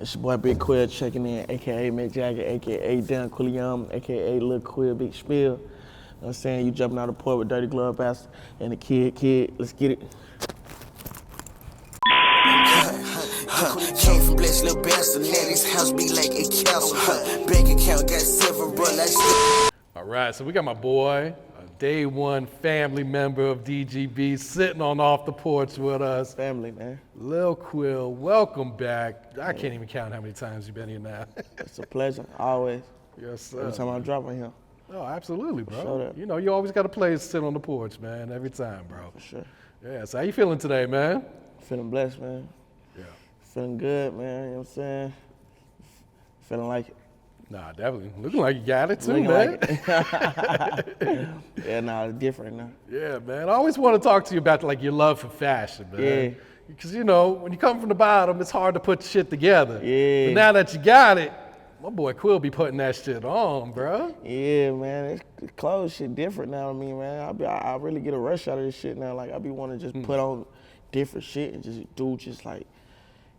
It's your boy Big Quill checking in, aka McJagger, aka Young Thug, aka Lil Quill, Big Spill. You know what I'm saying? You jumping out of the port with Dirty Glove Bastard and the kid, let's get it. Came from blessed little bastard, now this house be like a castle. Bank account got several, like. All right, so we got my boy, a day one family member of DGB, sitting on off the porch with us. Family, man. Lil Quill, welcome back. I can't even count how many times you've been here now. It's a pleasure, always. Yes, sir. Every time I drop on here. Oh, absolutely, bro. Show that. You know, you always got a place to sit on the porch, man, every time, bro. For sure. Yeah, so how you feeling today, man? Feeling blessed, man. Yeah. Feeling good, man, you know what I'm saying? Feeling like it. Nah, definitely. Looking like you got it too, Looking man. like it. Yeah, nah, it's different now. Yeah, man. I always want to talk to you about like your love for fashion, man. Yeah. Because you know, when you come from the bottom, it's hard to put shit together. Yeah. But now that you got it, my boy Quill be putting that shit on, bro. Yeah, man, it's clothes shit different now. I mean, man, I really get a rush out of this shit now. Like, I be wanting to just put on different shit and just do just like,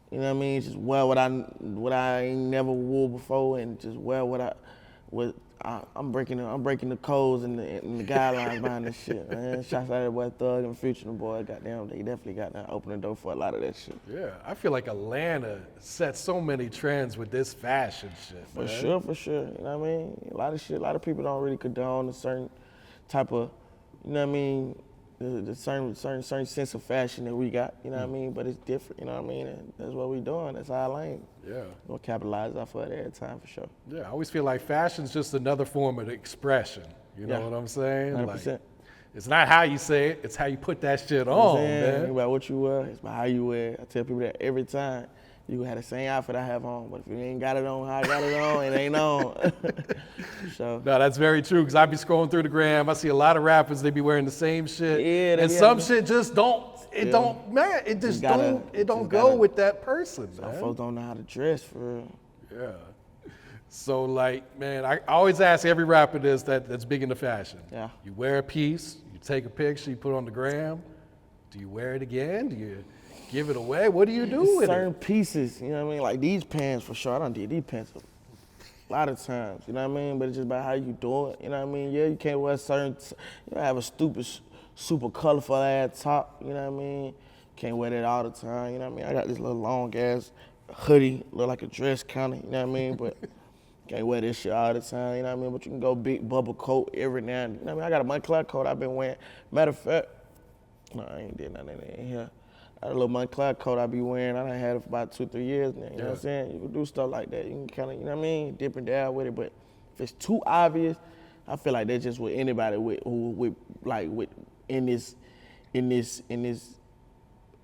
you know what I mean? Just wear what I ain't never wore before, and just wear I'm breaking the codes and the guidelines behind this shit, man. Shouts out to that boy Thug and Future, the boy. Goddamn, they definitely got that open the door for a lot of that shit. Yeah, I feel like Atlanta set so many trends with this fashion shit, For man. sure. You know what I mean? A lot of people don't really condone a certain type of, you know what I mean, the certain sense of fashion that we got, you know what I mean? But it's different, you know what I mean? And that's what we doing. That's our lane. Yeah. We'll capitalize off of it every time for sure. Yeah, I always feel like fashion's just another form of expression. You know Yeah. what I'm saying? 100%. Like, it's not how you say it, it's how you put that shit on, man. It's about what you wear, it's about how you wear it. I tell people that every time. You can have the same outfit I have on, but if you ain't got it on how I got it on, it ain't on. So. No, that's very true, because I be scrolling through the gram, I see a lot of rappers, they be wearing the same shit. Yeah, and some shit just don't go with that person, Some man. folks don't know how to dress for real. Yeah. So like, man, I always ask every rapper this that's big into fashion. Yeah. You wear a piece, you take a picture, you put it on the gram. Do you wear it again? Do you give it away? What do you do with Certain it? pieces, you know what I mean? Like these pants for sure. I done did these pants a lot of times, you know what I mean? But it's just about how you do it, you know what I mean? Yeah, you can't wear you know, have a stupid, super colorful ass top, you know what I mean? Can't wear that all the time, you know what I mean? I got this little long ass hoodie, look like a dress kinda, you know what I mean? But can't wear this shit all the time, you know what I mean? But you can go big bubble coat every now and then, you know what I mean? I got a Moncler coat I've been wearing. Matter of fact, no, I ain't did nothing in here. I got a little Moncler coat I be wearing. I done had it for about 2-3 years now. You know what I'm saying? You can do stuff like that. You can kind of, you know what I mean, dip and dab with it. But if it's too obvious, I feel like that's just with anybody in this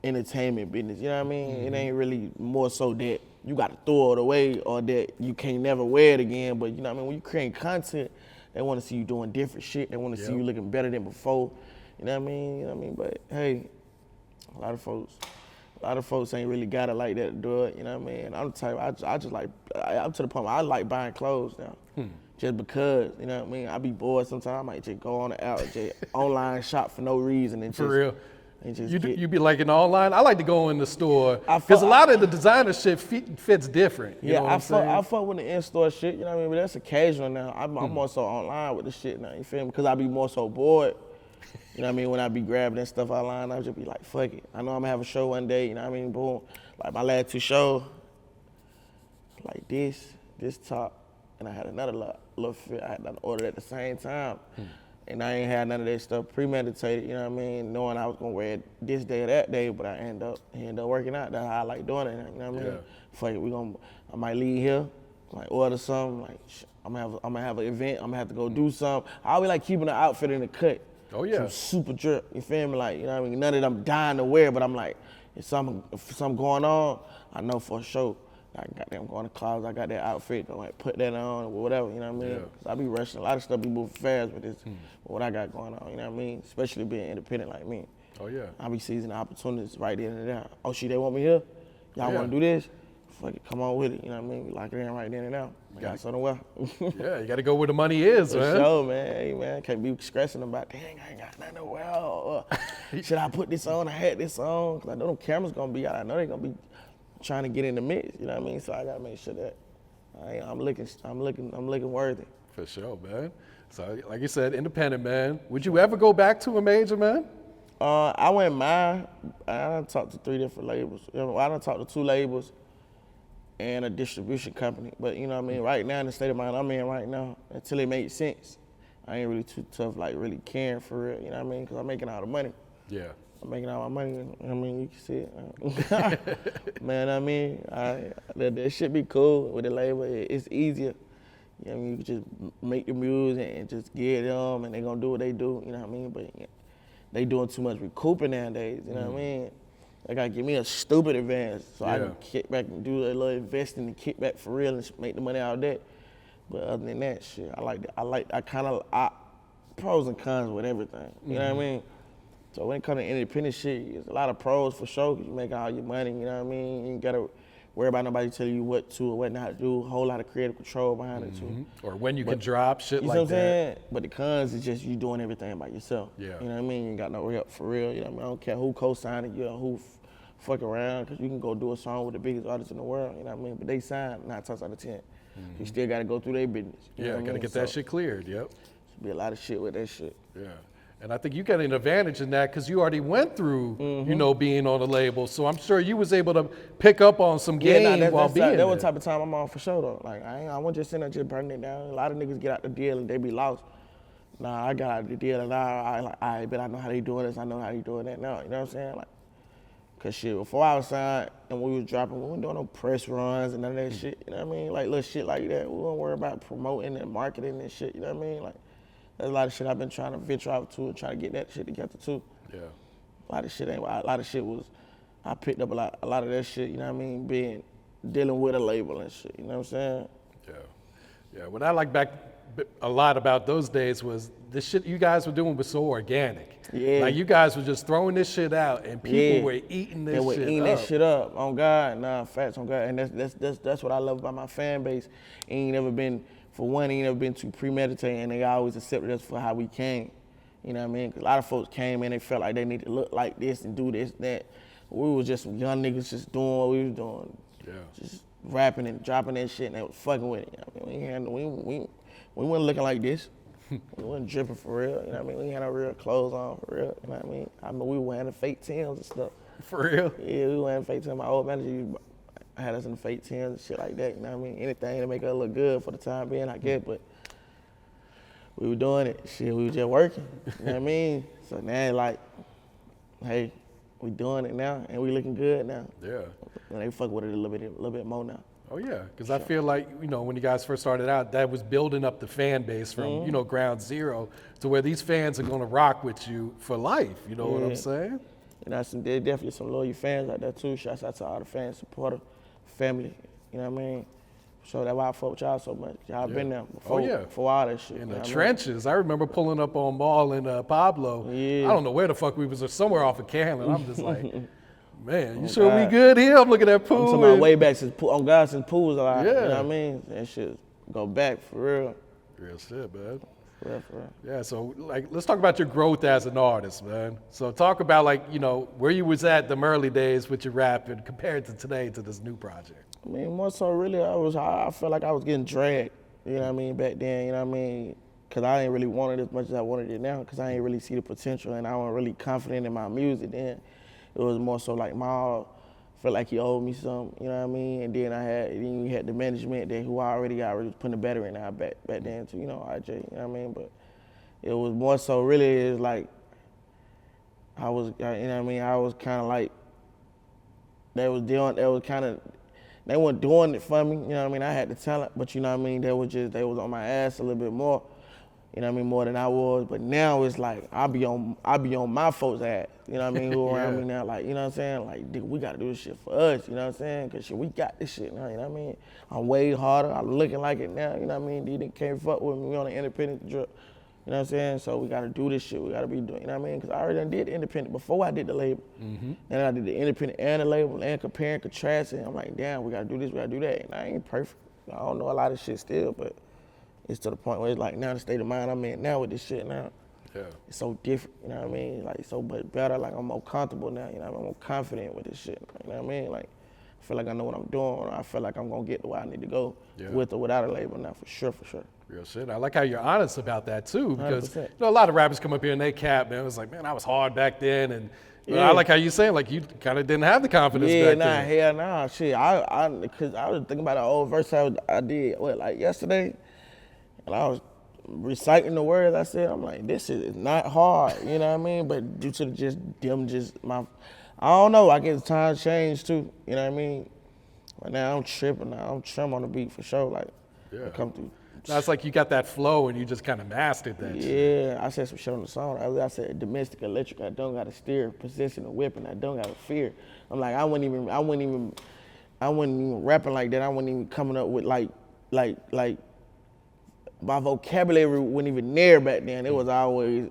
entertainment business. You know what I mean? It ain't really more so that you got to throw it away or that you can't never wear it again. But you know what I mean? When you create content, they want to see you doing different shit. They want to see you looking better than before. You know what I mean? You know what I mean? But hey. A lot of folks ain't really got it like that to do it, you know what I mean? I'm the type, I'm to the point where I like buying clothes now. Just because, you know what I mean? I be bored sometimes, I might just go on the out, just online shop for no reason and just. For real. And just You be like in online? I like to go in the store, I because fuck- a lot of the designer shit fits different. You Yeah, know what I'm saying? I fuck with the in-store shit, you know what I mean? But that's occasional now. I'm more so online with the shit now, you feel me? Because I be more so bored. You know what I mean? When I be grabbing that stuff online, I just be like, fuck it. I know I'm gonna have a show one day, you know what I mean? Boom. Like my last 2 shows, like this top, and I had another little fit I had to order at the same time. And I ain't had none of that stuff premeditated, you know what I mean? Knowing I was gonna wear it this day or that day, but I end up working out. That's how I like doing it, you know what I mean? Yeah. Fuck it, I might leave here, like order something, like I'm gonna have an event, I'm gonna have to go do something. I always like keeping the outfit in the cut. Oh, yeah. Some super drip, you feel me? Like, you know what I mean? None of them dying to wear, but I'm like, if something going on, I know for sure. I got them going to closets, I got that outfit, I like put that on or whatever, you know what I mean? Yeah. 'Cause I be rushing, a lot of stuff be moving fast with this, with what I got going on, you know what I mean? Especially being independent like me. Oh, yeah. I be seizing the opportunities right then and there. Oh shit, they want me here? Y'all Yeah. wanna do this? Fuck it, come on with it, you know what I mean? We lock it in right then and there. I got something well. Yeah, you got to go where the money is, For man. sure, man. Hey, man, can't be stressing about, dang, I ain't got nothing to wear. Or, should I put this on? I had this on. Because I know them cameras going to be out. I know they going to be trying to get in the mix. You know what I mean? So I gotta make sure that I'm looking worthy. For sure, man. So, like you said, independent, man. Would you ever go back to a major, man? I wouldn't mind. I done talked to 3 different labels. I done talked to 2 labels and a distribution company. But you know what I mean? Right now, in the state of mind I'm in right now, until it makes sense, I ain't really too tough, like really caring for real. You know what I mean? Because I'm making all the money. Yeah. I'm making all my money. You know what I mean? You can see it. Man, I mean, that should be cool with the label. It's easier. You know what I mean? You can just make the music and just get them, and they gonna do what they do. You know what I mean? But yeah, they doing too much recouping nowadays. You know what I mean? They gotta give me a stupid advance so I can kick back and do a little investing and kick back for real and make the money out of that. But other than that, shit, I pros and cons with everything. You know what I mean? So when it comes to independent shit, there's a lot of pros for sure, because you make all your money, you know what I mean? You ain't gotta worry about nobody telling you what to or what not to do. A whole lot of creative control behind it too. Or when you can drop, shit You like know what I'm that. saying? But the cons is just you doing everything by yourself. Yeah. You know what I mean? You ain't got no help for real. You know what I mean? I don't care who co-signing you or who fuck around, because you can go do a song with the biggest artists in the world, you know what I mean? But they sign 9 times out of 10. You still gotta go through their business. You know Yeah, what I gotta mean? get that shit cleared, yep. Be a lot of shit with that shit. Yeah. And I think you got an advantage in that because you already went through, you know, being on the label. So I'm sure you was able to pick up on some game while being there. That was the type of time I'm on for sure though. Like I wasn't just sitting there just burning it down. A lot of niggas get out the deal and they be lost. Nah, I got out the deal and now I bet I know how they doing this. I know how they doing that now. You know what I'm saying? Like, cause shit, before I was signed and we was dropping, we weren't doing no press runs and none of that shit. You know what I mean? Like little shit like that. We weren't worry about promoting and marketing and shit. You know what I mean? Like. There's a lot of shit I've been trying to venture out to and try to get that shit together too. Yeah. A lot of shit was, I picked up a lot of that shit, you know what I mean, dealing with a label and shit, you know what I'm saying? Yeah. Yeah, what I like back a lot about those days was the shit you guys were doing was so organic. Yeah. Like you guys were just throwing this shit out and people were eating this shit up. They were eating that shit up, on God, nah, facts on God. And that's what I love about my fan base. Ain't never been too premeditated, and they always accepted us for how we came. You know what I mean? 'Cause a lot of folks came in, they felt like they need to look like this and do this and that. We was just some young niggas just doing what we was doing. Yeah. Just rapping and dropping that shit, and they was fucking with it. You know what I mean? We wasn't looking like this. We wasn't dripping for real. You know what I mean? We ain't had no real clothes on for real. You know what I mean? We were wearing the fake Timbs and stuff. For real? Yeah, we were wearing fake Timbs. My old manager had us in the fake Timbs and shit like that. You know what I mean? Anything to make us look good for the time being, I guess. But we were doing it. Shit, we were just working. You know what I mean? So now, like, hey, we doing it now, and we looking good now. Yeah. And they fuck with it a little bit more now. Oh yeah, because I feel like, you know, when you guys first started out, that was building up the fan base from, you know, ground zero to where these fans are gonna rock with you for life. You know what I'm saying? And there's definitely some loyal fans out there too. Shouts out to all the fans, supporter, family. You know what I mean? So that's why I fuck with y'all so much. Y'all been there before all that shit. In the trenches. I remember pulling up on Mal and Pablo. Yeah. I don't know where the fuck we was, somewhere off of Cannon. I'm just like, man, you sure we good here? I'm looking at Pooh. I'm talking about way back since Pooh was alive. Yeah. You know what I mean? That shit go back for real. Real shit, man. For real. Yeah, so like, let's talk about your growth as an artist, man. So talk about like, you know, where you was at them early days with your rapping compared to today to this new project. I mean, more so really, I felt like I was getting dragged, you know what I mean, back then, you know what I mean? Because I ain't really want it as much as I wanted it now, because I ain't really see the potential and I wasn't really confident in my music then. It was more so like Mal felt like he owed me something, you know what I mean? And then you had the management that who I already putting the better in out back then too, you know, RJ, you know what I mean? But it was more so really, it's like, you know what I mean? I was kind of like, they weren't doing it for me, you know what I mean? I had the talent, but you know what I mean? They was on my ass a little bit more, you know what I mean, more than I was. But now it's like, I be on my folks' ass, you know what I mean, who around me now, like, you know what I'm saying? Like, dude, we gotta do this shit for us, you know what I'm saying? Cause shit, we got this shit now, you know what I mean? I'm way harder, I'm looking like it now, you know what I mean? They can't fuck with me on the independent drip. You know what I'm saying? So we gotta do this shit. We gotta be doing, you know what I mean? Cause I already done did the independent before I did the label. And I did the independent and the label and comparing, contrasting. I'm like, damn, we gotta do this, we gotta do that. And I ain't perfect. I don't know a lot of shit still, but it's to the point where it's like now the state of mind I'm in now with this shit now. Yeah. It's so different, you know what I mean? Like so much better, like I'm more comfortable now, you know what I mean? I'm more confident with this shit, you know what I mean? Like I feel like I know what I'm doing. I feel like I'm gonna get to where I need to go Yeah. with or without a label now, for sure. Real shit. I like how you're honest about that too, because 100%. a lot of rappers come up here and they cap, man. It was like, man, I was hard back then, and Yeah. I like how you saying like you kind of didn't have the confidence Yeah, back nah, then. hell nah, shit. Cause I was thinking about an old verse I did like yesterday, and I was reciting the words I said. I'm like, this shit is not hard, you know what I mean? But due to I don't know. I guess time changed too, you know what I mean? But now I'm tripping. Now I'm trimming on the beat for sure. Like, Yeah. come through. Now it's like you got that flow and you just kind of mastered that shit. Yeah, I said some shit on the song. I said domestic electric. I don't gotta steer, possessing a weapon. I don't gotta fear. I'm like, I wasn't even rapping like that. I wasn't even coming up with like my vocabulary wasn't even there back then. It was always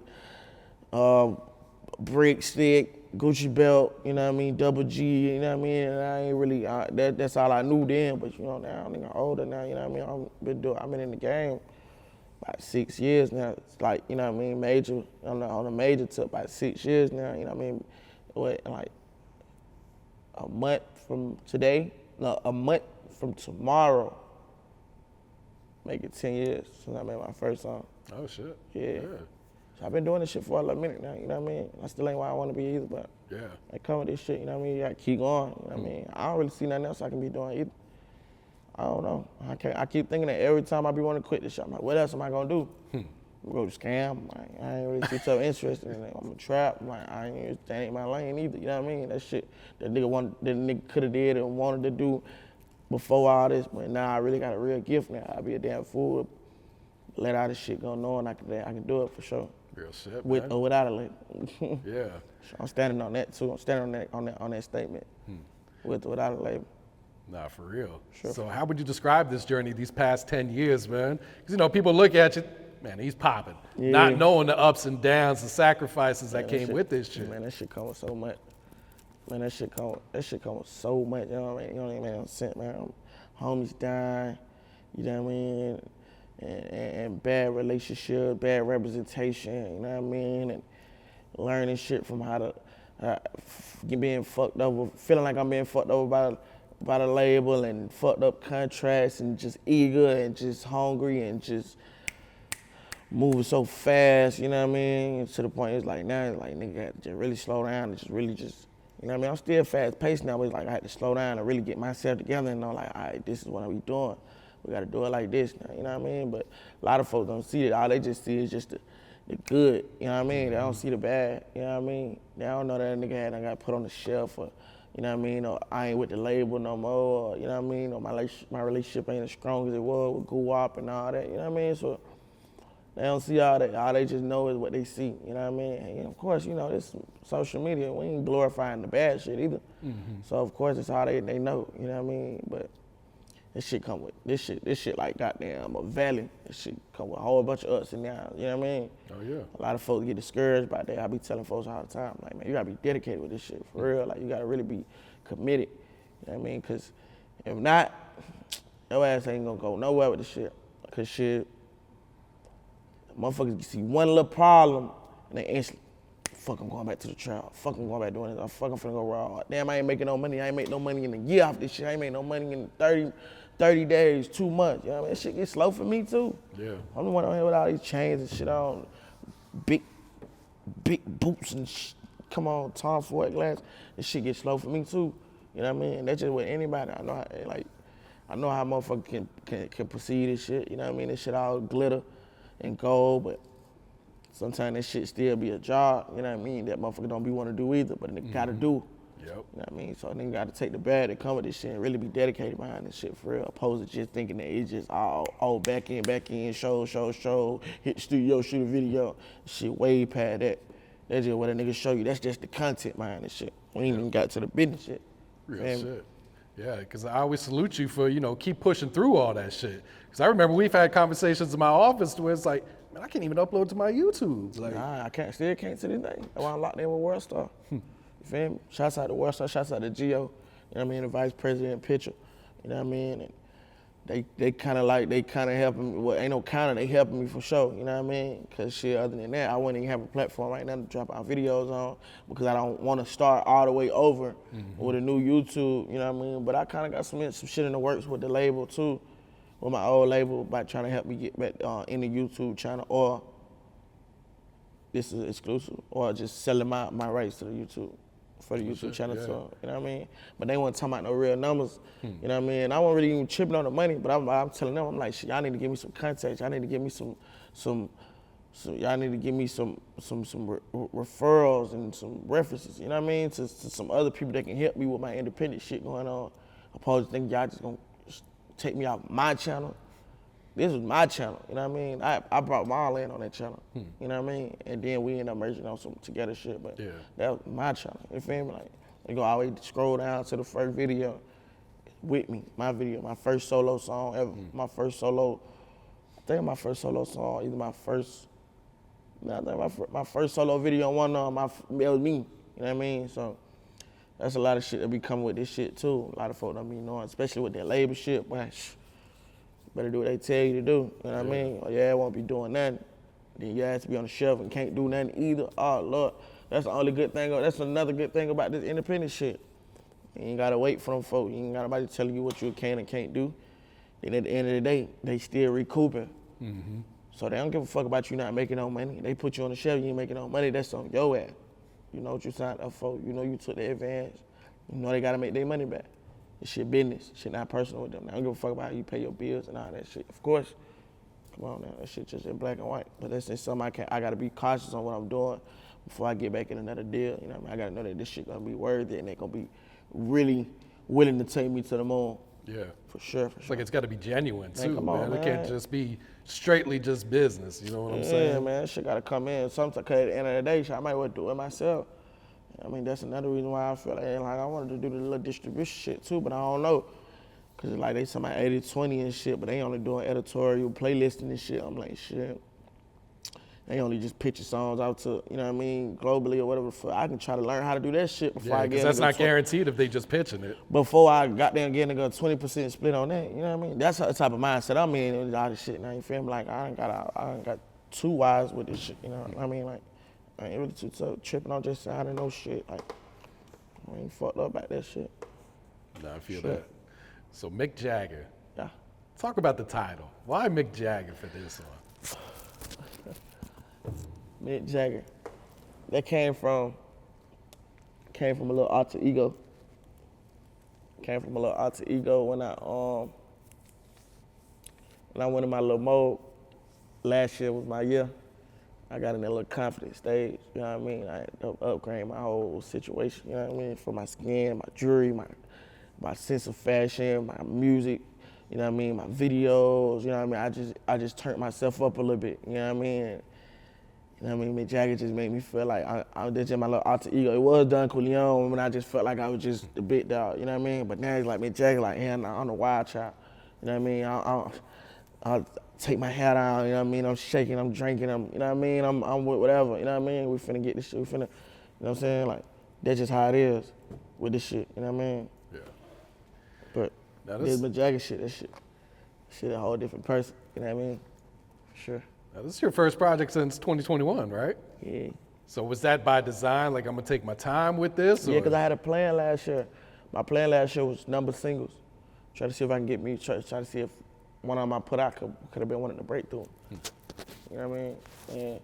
brick stick, Gucci belt, you know what I mean, double G, you know what I mean. And I ain't really that's all I knew then. But you know now I'm older now, you know what I mean. I've been in the game about 6 years now. It's like, you know what I mean, major on a major took about 6 years now. You know what I mean. Like a month from today, no, a month from tomorrow, make it 10 years since I made my first song. Oh shit. Yeah. So I've been doing this shit for a little minute now, you know what I mean? I still ain't where I want to be either, but Yeah. I come with this shit, you know what I mean? You gotta keep going, you know what I mean? I don't really see nothing else I can be doing either. I don't know. I keep thinking that every time I be wanting to quit this shit, I'm like, what else am I gonna do? I'm gonna go to scam. Like, I ain't really too so interested in it. I'm a trap. Like, that ain't my lane either, you know what I mean? That shit that nigga could have did and wanted to do before all this, but now I really got a real gift now. I'd be a damn fool to let all this shit go knowing I can do it for sure. Real shit, With man. or without a label. Yeah. So I'm standing on that too. I'm standing on that statement. With or without a label. Nah, for real. Sure. So how would you describe this journey these past 10 years, man? Because, you know, people look at you, man, he's popping. Yeah. Not knowing the ups and downs, the sacrifices that came with this shit. Man, that shit come with so much. Man, that shit come with so much. You know what I mean? You know what I mean? I'm sent, man. Homies dying, you know what I mean? And bad relationships, bad representation, you know what I mean? And learning shit from how to being fucked over, feeling like I'm being fucked over by the label, and fucked up contracts, and just eager and just hungry and just moving so fast, you know what I mean? To the point it's like now, it's like nigga got to just really slow down and really just, you know what I mean? I'm still fast paced now, but it's like I had to slow down and really get myself together and know like, all right, this is what we doing. We gotta do it like this now, you know what I mean? But a lot of folks don't see it. All they just see is just the good, you know what I mean? They don't see the bad, you know what I mean? They don't know that nigga got put on the shelf, or, you know what I mean? Or I ain't with the label no more, or, you know what I mean? Or my relationship ain't as strong as it was with Guap and all that, you know what I mean? So they don't see all that. All they just know is what they see, you know what I mean? And of course, you know, this social media, we ain't glorifying the bad shit either. So of course, it's all they know, you know what I mean? But this shit come with, this shit like goddamn a valley. This shit come with a whole bunch of ups and downs, you know what I mean? Oh, yeah. A lot of folks get discouraged by that. I be telling folks all the time, like, man, you gotta be dedicated with this shit, for real. Like, you gotta really be committed, you know what I mean? Because if not, your ass ain't gonna go nowhere with this shit. Because shit, motherfuckers see one little problem and they instantly, fuck, I'm going back to the trap. Fuck, I'm going back doing this. I'm finna go raw. Damn, I ain't making no money. I ain't make no money in a year off this shit. I ain't make no money in 30 days, 2 months. You know what I mean? That shit gets slow for me too. Yeah. I'm the one on here with all these chains and shit on, big boots and come on, Tom Ford glass. This shit gets slow for me too. You know what I mean? That's just with anybody. I know how motherfuckers can perceive this shit. You know what I mean? This shit all glitter and gold, but sometimes that shit still be a job, you know what I mean? That motherfucker don't be want to do either, but they gotta do. Yep. You know what I mean? So they gotta take the bad that come with this shit and really be dedicated behind this shit for real, opposed to just thinking that it's just all back in, show, hit the studio, shoot a video. Shit way past that. That's just what a nigga show you. That's just the content behind this shit. We ain't even got to the business shit. Real shit. Yeah, because I always salute you for, you know, keep pushing through all that shit. Because I remember we've had conversations in my office where it's like, man, I can't even upload to my YouTube. Like, Nah, still can't to this day. That's why I'm locked in with World Star. You feel me? Shouts out to World Star, shouts out to Gio, you know what I mean, the vice president picture, you know what I mean? And they kind of helping me. Well, ain't no kind of, they helping me for sure. You know what I mean? Cause shit, other than that, I wouldn't even have a platform right now to drop our videos on because I don't want to start all the way over with a new YouTube. You know what I mean? But I kind of got some shit in the works with the label too, with my old label, about trying to help me get back in the YouTube channel, or this is exclusive, or just selling my rights to the YouTube. For the YouTube channel, yeah. so you know what I mean. But they weren't talking about no real numbers, you know what I mean. I wasn't really even tripping on the money, but I'm telling them, I'm like, shit, y'all need to give me some contacts. Y'all need to give me some y'all need to give me some referrals and some references. You know what I mean, to some other people that can help me with my independent shit going on. Opposed to thinking y'all just gonna take me off my channel. This was my channel, you know what I mean? I brought Mal in on that channel, you know what I mean? And then we ended up merging on some together shit, but that was my channel, you feel me? Like, they go all the way to scroll down to the first video with me, my video, my first solo song ever, my first solo song, either my first solo video on one of it was me, you know what I mean? So that's a lot of shit that be coming with this shit too. A lot of folk don't be knowing, especially with that label shit, boy. Better do what they tell you to do, you know what I mean? Or I won't be doing nothing. Then you have to be on the shelf and can't do nothing either. Oh, Lord, that's the only good thing, that's another good thing about this independent shit. You ain't gotta wait for them folk. You ain't got nobody telling you what you can and can't do. Then at the end of the day, they still recouping. So they don't give a fuck about you not making no money. They put you on the shelf, you ain't making no money, that's on your ass. You know what you signed up for, you know you took the advance. You know they gotta make their money back. It's shit business, shit not personal with them. I don't give a fuck about how you pay your bills and all that shit. Of course, come on now, that shit just in black and white. But that's just something I gotta be cautious on what I'm doing before I get back in another deal. You know what I mean? I gotta know that this shit gonna be worth it and they gonna be really willing to take me to the moon. Yeah. For sure. It's like it's gotta be genuine too, come on, man. It can't just be straightly just business, you know what I'm saying? Yeah, man, that shit gotta come in. Sometimes, cause at the end of the day, shit, I might well do it myself. I mean, that's another reason why I feel like I wanted to do the little distribution shit too, but I don't know. Cause like they say my 80-20 and shit, but they only doing editorial playlisting and shit. I'm like, shit. They only just pitch your songs out to, you know what I mean, globally or whatever. I can try to learn how to do that shit before I get. Because that's not guaranteed if they just pitching it. Before I got there and getting a 20% split on that, you know what I mean? That's the type of mindset I'm in with all this shit now. You feel me? Like I ain't got too wise with this shit. You know what I mean? Like. I ain't really too tripping on just signing no shit. Like, I ain't fucked up about that shit. Nah, I feel that. So Mick Jagger. Yeah. Talk about the title. Why Mick Jagger for this one? Mick Jagger. That came from a little alter ego. When I went in my little mode. Last year was my year. I got in that little confident stage, you know what I mean? I upgrade my whole situation, you know what I mean? For my skin, my jewelry, my sense of fashion, my music, you know what I mean? My videos, you know what I mean? I just turned myself up a little bit, you know what I mean? You know what I mean? McJagger just made me feel like I was just my little alter ego. It was Don Corleone when I just felt like I was just the big dog, you know what I mean? But now he's like McJagger, like, I'm the wild child, you know what I mean? I'll take my hat out, you know what I mean? I'm shaking, I'm drinking, you know what I mean? I'm with whatever, you know what I mean? We finna get this shit, you know what I'm saying? Like, that's just how it is with this shit, you know what I mean? Yeah. But this McJagger shit, that shit a whole different person, you know what I mean? For sure. Now, this is your first project since 2021, right? Yeah. So was that by design, like I'm gonna take my time with this? Yeah, because I had a plan last year. My plan last year was number singles. Try to see if I can get me, try to see if one of them I put out could have been one of the breakthrough. You know what I mean? And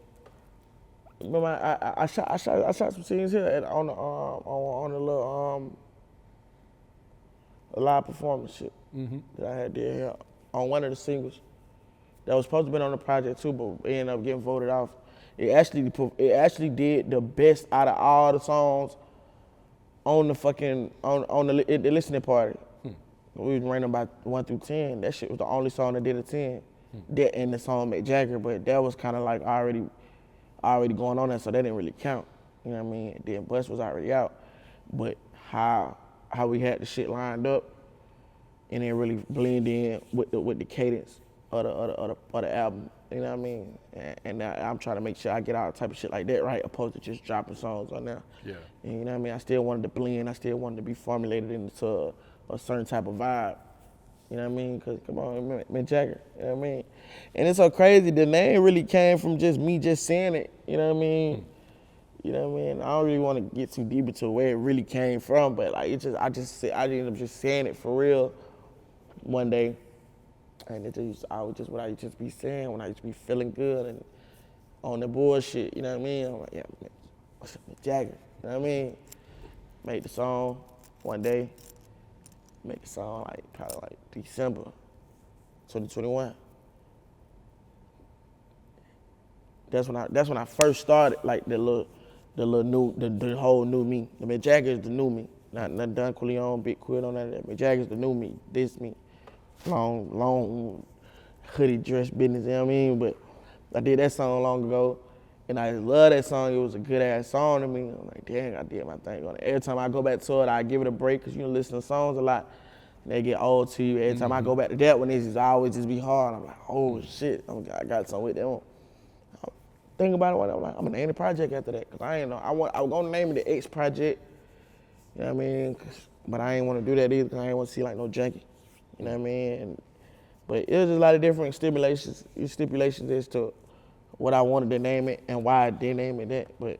remember, I shot some scenes here on the little live performance shit that I had there here on one of the singles that was supposed to be on the project too, but it ended up getting voted off. It actually did the best out of all the songs on the fucking on the listening party. We was rating about 1 through 10. That shit was the only song that did a 10. That and the song McJagger, but that was kind of like already going on there, so that didn't really count. You know what I mean? Then Bus was already out, but how we had the shit lined up, and then really blend in with the cadence of the album. You know what I mean? And I'm trying to make sure I get all type of shit like that right, opposed to just dropping songs on there. Yeah. And you know what I mean? I still wanted to blend. I still wanted to be formulated into a certain type of vibe. You know what I mean? Cause come on, McJagger. You know what I mean? And it's so crazy. The name really came from just me just saying it. You know what I mean? You know what I mean? I don't really want to get too deep into where it really came from, but like I ended up just saying it for real one day, and I would just what I used to be saying when I used to be feeling good and on the bullshit. You know what I mean? I'm like, yeah, man, what's up, McJagger? You know what I mean? Made the song one day. Made the song probably like December 2021. That's when I first started like the whole new me. The McJagger is the new me. Not Don Corleone, Big Quill, on that. McJagger is the new me. This me. Long hoodie dress business, you know what I mean? But I did that song long ago, and I love that song. It was a good ass song to me. I'm like, dang, I did my thing on it. Every time I go back to it, I give it a break because you listen to songs a lot. And they get old to you. Every time I go back to that one, it's always just be hard. I'm like, oh shit, I got something with that one. Think about it, I'm like, I'm gonna name the project after that. Cause I ain't know, I was gonna name it the X Project. You know what I mean? But I ain't wanna do that either, cause I ain't wanna see like no junkie. You know what I mean? But it was just a lot of different stipulations as to what I wanted to name it and why I did name it that. But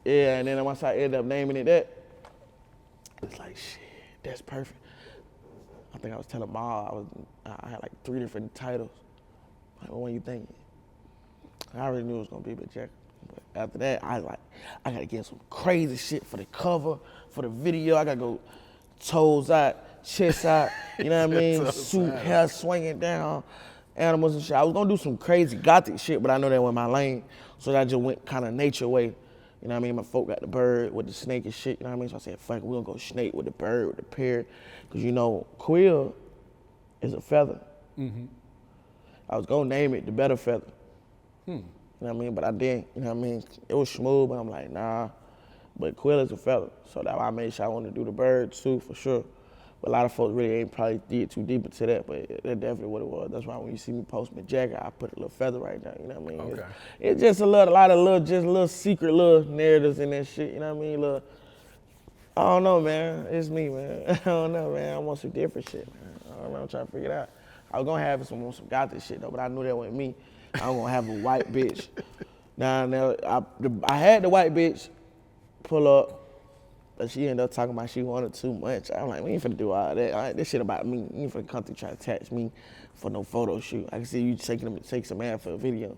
yeah, and then once I ended up naming it that, it's like, shit, that's perfect. I think I was telling Mal, I had like 3 different titles. Like, what were you thinking? I already knew it was gonna be Mick Jagger. But after that, I gotta get some crazy shit for the cover, for the video. I gotta go toes out, chest out, you know what I mean? Suit, hair swinging down, animals and shit. I was gonna do some crazy gothic shit, but I know that was my lane. So I just went kind of nature way. You know what I mean? My folk got the bird with the snake and shit, you know what I mean? So I said, fuck it, we gonna go snake with the bird, with the parrot. Cause you know, Quill is a feather. I was gonna name it the better feather. You know what I mean? But I didn't, you know what I mean? It was smooth, but I'm like, nah. But Quill is a feather. So that's why I made sure I wanted to do the bird too, for sure. But a lot of folks really ain't probably dig too deep into that, but that's definitely what it was. That's why when you see me post McJagger, I put a little feather right there, you know what I mean? Okay. It's just a lot of little secret little narratives in that shit, you know what I mean? I don't know, man. It's me, man. I don't know, man. I want some different shit, man. I don't know, I'm trying to figure it out. I was gonna have some gothic shit though, but I knew that wasn't me. I was gonna have a white bitch. Now, I had the white bitch pull up, but she ended up talking about she wanted too much. I'm like, we ain't finna do all that. This shit about me. You ain't finna come through try to attach me for no photo shoot. I can see you take some ad for a video.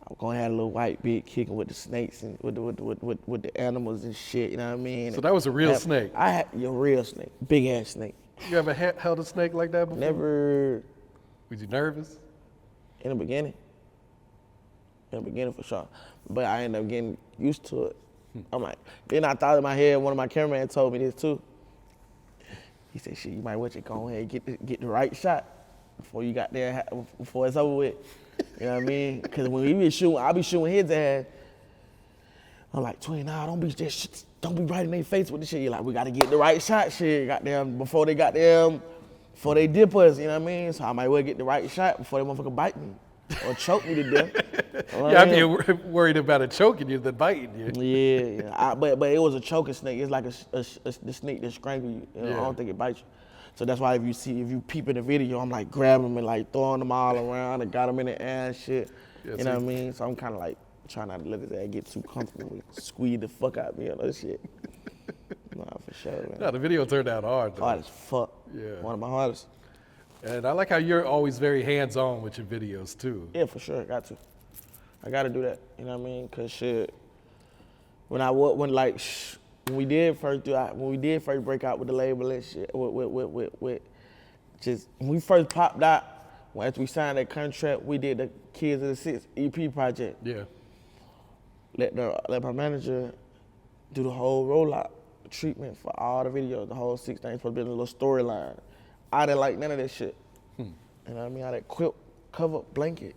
I'm gonna have a little white bitch kicking with the snakes and with the animals and shit. You know what I mean? So that was a real snake. I had your real snake, big ass snake. You ever held a snake like that before? Never. Was you nervous? In the beginning for sure. But I ended up getting used to it. I'm like, then I thought in my head, one of my cameramen told me this too. He said, shit, you might want to go ahead and get the right shot before you got there, before it's over with. You know what I mean? Because when we be shooting, I be shooting his ass. I'm like, twin, nah, don't be right in their face with this shit. You're like, we got to get the right shot, shit, goddamn, before they dip us, you know what I mean? So I might well get the right shot before they motherfucker bite me or choke me to death. Yeah, I'd be worried about it choking you than biting you. Yeah. But it was a choking snake. It's like the snake that strangles you. You know, I don't think it bites you. So that's why if you peep in the video, I'm like grabbing them and like throwing them all around and got them in the air and shit. Yeah, you know what I mean? So I'm kind of like trying not to let his ass get too comfortable, squeeze the fuck out of me and that shit. Nah, for sure, man. No, the video turned out hard, though. Hard as fuck. Yeah. One of my hardest. And I like how you're always very hands-on with your videos, too. Yeah, for sure. I got to do that. You know what I mean? Because shit, when we did first break out with the label and shit, when we first popped out, after we signed that contract, we did the Kids of the Six EP project. Yeah. Let my manager do the whole rollout treatment for all the videos, the whole 6 things, supposed to be a little storyline. I didn't like none of that shit. You know what I mean? I that quilt cover blanket.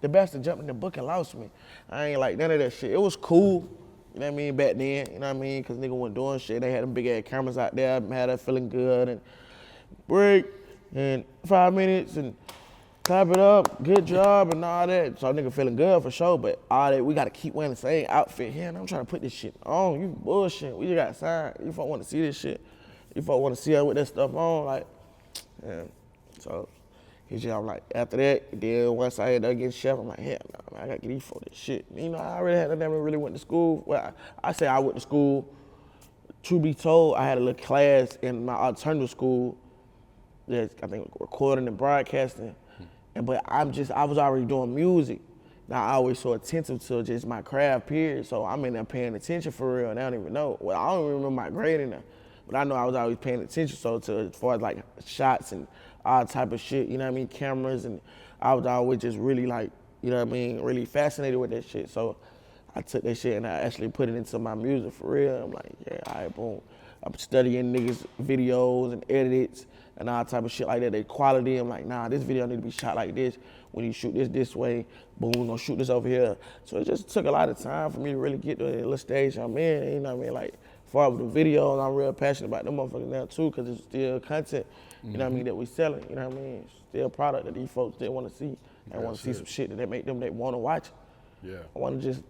The bastard jumped in the book and lost me. I ain't like none of that shit. It was cool, you know what I mean, back then, you know what I mean? Cause nigga wasn't doing shit. They had them big ass cameras out there, had us feeling good and break and 5 minutes and clap it up, good job and all that. So nigga feeling good for sure, but all that, we gotta keep wearing the same outfit here and I'm trying to put this shit on. You bullshit, we just got signed. You folk wanna see this shit. You folk wanna see us with that stuff on, like, And so his job, like, after that, then once I had to get chef, I'm like, hell no, man, I gotta get these for this shit. You know, I never really went to school. Well, I say I went to school. Truth be told, I had a little class in my alternative school that's, I think, recording and broadcasting. But I was already doing music. Now, I always so attentive to just my craft, period. So I'm in there paying attention for real, and I don't even know. Well, I don't even remember my grade in there. But I know I was always paying attention, so to as far as like shots and all type of shit, you know what I mean, cameras, and I was always just really like, you know what I mean, really fascinated with that shit. So I took that shit and I actually put it into my music for real. I'm like, yeah, all right, boom. I'm studying niggas' videos and edits and all type of shit like that, their quality. I'm like, nah, this video need to be shot like this. When you shoot this way, boom, we're gonna shoot this over here. So it just took a lot of time for me to really get to the little stage I'm in, you know what I mean? Like, as far as the videos, I'm real passionate about them motherfuckers now too, because it's still content, you know what I mean, that we selling, you know what I mean? It's still a product that these folks still wanna see. They wanna see some shit that they make them, they wanna watch. Yeah. I wanna just,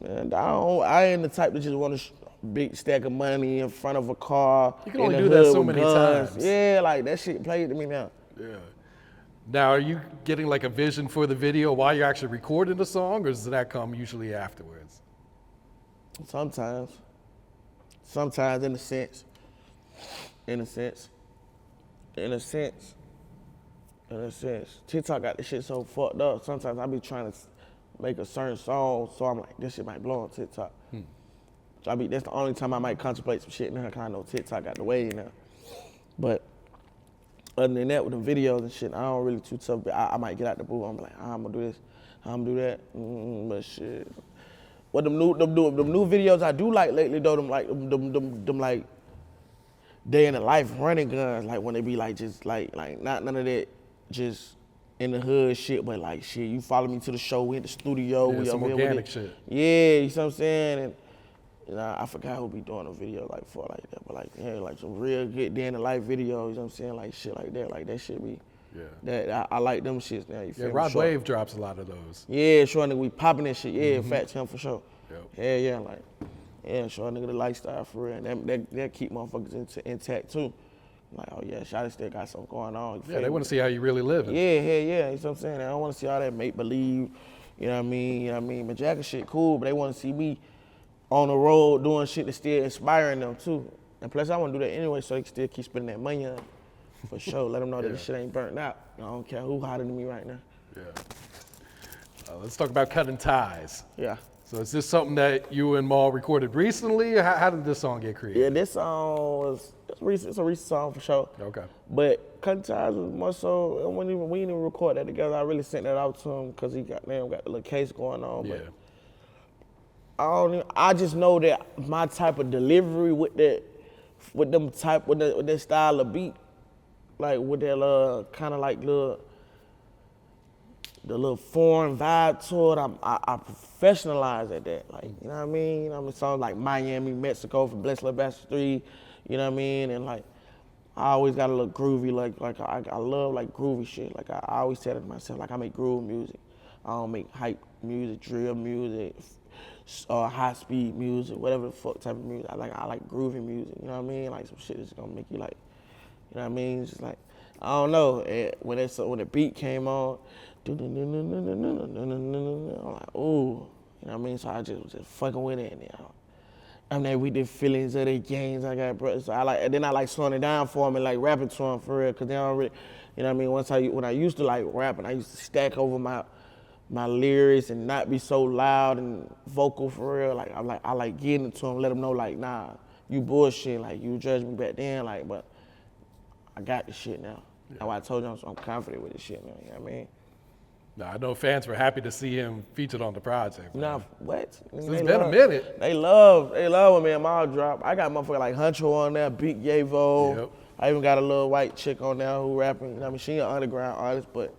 man, I ain't the type that just want a big stack of money in front of a car. You can only do that so many times. Yeah, like that shit played to me now. Yeah. Now, are you getting like a vision for the video while you're actually recording the song, or does that come usually afterwards? Sometimes in a sense. TikTok got this shit so fucked up. Sometimes I be trying to make a certain song, so I'm like, this shit might blow on TikTok. So that's the only time I might contemplate some shit now, because I know TikTok got the way now. But other than that, with the videos and shit, I don't really too tough. But I might get out the booth. I'm like, I'm gonna do this, I'm gonna do that. But shit, what them new videos I do like lately though, them like day in the life running guns, like when they be like just like not none of that just in the hood shit, but like shit, you follow me to the show, we in the studio, Yeah, we some over here organic with it. shit. Yeah, you see what I'm saying? And you know, I forgot who be doing a video like for like that, but like yeah, like some real good day in the life videos, you know what I'm saying? Like shit like that shit be. Yeah. That I like them shits now. You feel Yeah, me? Rod Sure. Wave drops a lot of those. Yeah, sure nigga, we popping that shit. Yeah, Fat Tim for sure. Yep. Yeah, like, yeah, sure nigga, the lifestyle for real. And that keep motherfuckers intact too. Like, oh yeah, Shotty still got something going on. Yeah, they want to see how you really live. Yeah, you know what I'm saying? I don't want to see all that make believe. You know what I mean? You know what I mean? McJagger shit cool, but they want to see me on the road doing shit that's still inspiring them too. And plus, I want to do that anyway, so they can still keep spending that money on. For sure, let them know that this shit ain't burnt out. I don't care who hotter than me right now. Yeah. Let's talk about cutting ties. Yeah. So is this something that you and Mal recorded recently, or how did this song get created? Yeah, this song it's recent. It's a recent song for sure. Okay. But Cutting Ties was more so, we didn't even record that together. I really sent that out to him because he got the little case going on. Yeah. But I just know that my type of delivery with that style of beat, like with that kind of like the little foreign vibe to it, I professionalize at that. Like, you know what I mean? You know what I mean? Songs like Miami, Mexico from Blessed Lil Bastard 3, you know what I mean? And like, I always got a little groovy, like I love like groovy shit. Like I always tell it to myself, like I make groove music. I don't make hype music, drill music, high speed music, whatever the fuck type of music. I like groovy music, you know what I mean? Like some shit that's gonna make you like, you know what I mean? It's just like, I don't know. When the beat came on, I'm like, ooh, you know what I mean? So I just was fucking with it. And then we did feelings of the games I got, bro. So I like slowing it down for him and like rapping to him for real, cause they don't really, you know what I mean? When I used to like rapping, I used to stack over my lyrics and not be so loud and vocal for real. Like I like getting it to him, let him know like, nah, you bullshit. Like you judged me back then, like, but I got this shit now. That's why I told you I'm confident with this shit now. You know what I mean? Now, I know fans were happy to see him featured on the project. Nah, what? It's been a minute. They love when me and Mal drop. I got motherfucker like Hunxho on there, Big Yavo. Yep. I even got a little white chick on there who rapping. You know what I mean? She an underground artist, but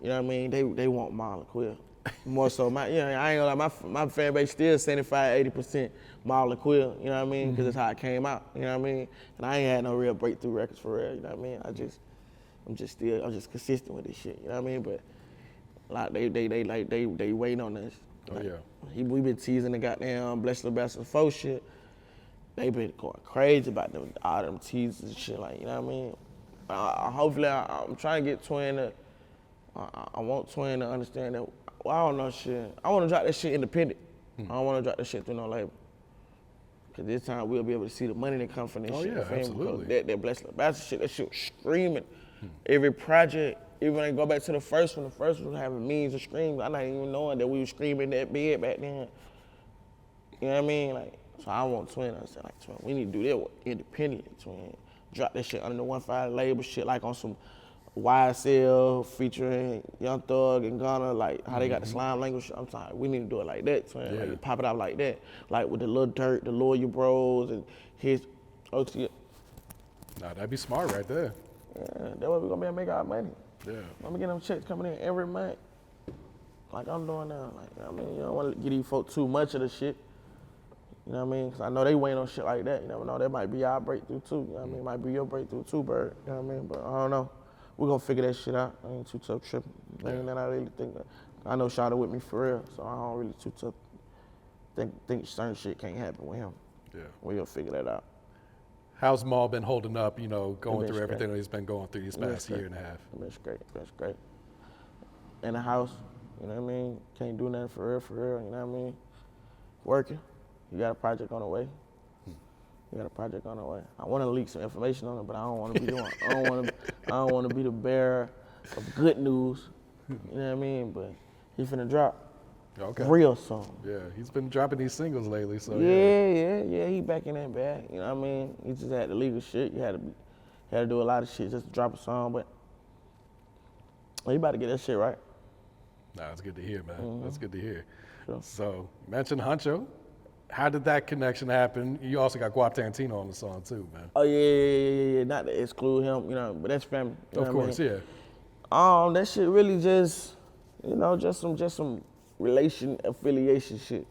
you know what I mean? They want Mal Quill. More so, I ain't gonna lie, my fan base still 75-80% Mal Quill, you know what I mean? Because that's how it came out, you know what I mean? And I ain't had no real breakthrough records for real, you know what I mean? I'm just consistent with this shit, you know what I mean? But like they waiting on this. Like, we been teasing the goddamn Blessed Lil Bastard 4 shit. They been going crazy about all them teasers and shit, like, you know what I mean? Hopefully, I'm trying to get Twin to, I want Twin to understand that, well, I don't know shit. I want to drop that shit independent. I don't want to drop that shit through no label. Cause this time we'll be able to see the money that come from this shit. Yeah, absolutely. That Blessed Bastard shit, that shit was screaming. Every project, even when I go back to the first one was having means of screams. I'm not even knowing that we were screaming that big back then. You know what I mean? Like, so I want Twin to understand, like, Twin, we need to do that independently, Twin. Drop that shit under the 1-5 label shit, like on some YSL featuring Young Thug and Gunna, like how they got the slime language. I'm sorry, we need to do it like that, Twin. Yeah. Like pop it out like that, like with the Lil Dirt, the Loyal Bros, and his OT. Nah, that'd be smart right there. Yeah, that's why we gonna be able to make our money. Yeah. I'm gonna get them checks coming in every month, like I'm doing now. Like, I mean, you don't want to give these folks too much of the shit. You know what I mean? Cause I know they waiting on shit like that. You never know, that might be our breakthrough too. You know what I mean? It might be your breakthrough too, Bird. You know what I mean? But I don't know. We're gonna figure that shit out. I ain't too tough tripping. Ain't that I really think. I know Shawty with me for real, so I don't really too tough think certain shit can't happen with him. Yeah. We gonna figure that out. How's Mal been holding up, you know, going been through straight. everything that he's been going through these past year and a half? That's great. In the house, you know what I mean? Can't do nothing for real, you know what I mean? Working. You got a project on the way. I want to leak some information on it, but I don't want to be doing. I don't want to be the bearer of good news. You know what I mean? But he finna drop real soon. Yeah, he's been dropping these singles lately, so Yeah. He back in that bag. You know what I mean? He just had the legal shit. You had to do a lot of shit just to drop a song, but he about to get that shit right. Nah, that's good to hear, man. That's good to hear. Sure. So, you mentioned Hunxho. How did that connection happen? You also got Guap Tarantino on the song too, man. Oh yeah. Not to exclude him, you know, but that's family. You know Of what I course, mean? yeah. That shit really just, you know, just some relation affiliation shit.